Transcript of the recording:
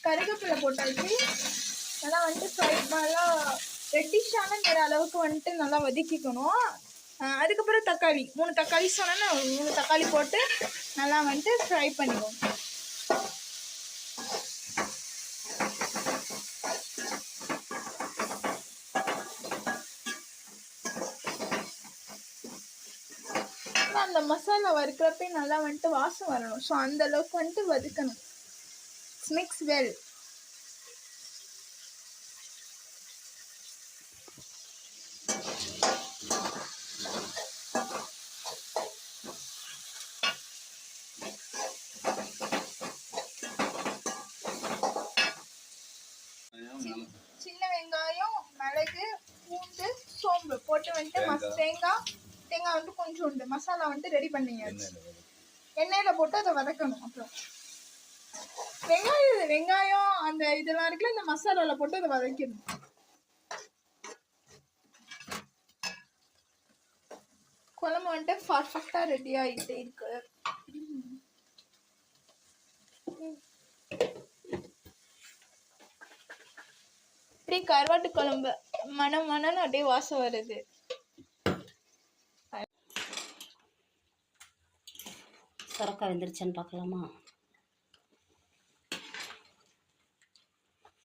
கருவேப்பிலை போட்டாச்சு. நல்லா வந்துட்டு ஃப்ரை நல்லா ரெட்டிஷான அளவுக்கு வந்துட்டு நல்லா வதக்கிக்கணும். அதுக்கப்புறம் தக்காளி 3 தக்காளி சொன்னேன்னா 3 தக்காளி போட்டு நல்லா வந்துட்டு ஃப்ரை பண்ணிடுவோம். அந்த மசாலா வறுக்கிறப்ப நல்லா வந்துட்டு வாசம் வரணும். ஸோ அந்த அளவுக்கு வந்துட்டு வதக்கணும். Mix well. சின்ன வெங்காயம், மிளகு, பூண்டு, சோம்பு போட்டு வந்துட்டு தேங்காய் வந்துட்டு கொஞ்சோண்டு மசாலா வந்துட்டு ரெடி பண்ணியாச்சு. எண்ணெயில போட்டு அதை வதக்கணும். அப்புறம் வெங்காயம் அந்த இதெல்லாம் இருக்குல்ல, இந்த மசாலால போட்டு அதை வதக்கணும். குழம்பு வந்துட்டு பர்ஃபெக்டா ரெடி ஆகிட்டே இருக்கு. இப்படி கருவாட்டு குழம்பு மனம் அப்படியே வாசம் வருது. சுரக்காய் வெந்துருச்சுன்னு பார்க்கலாமா?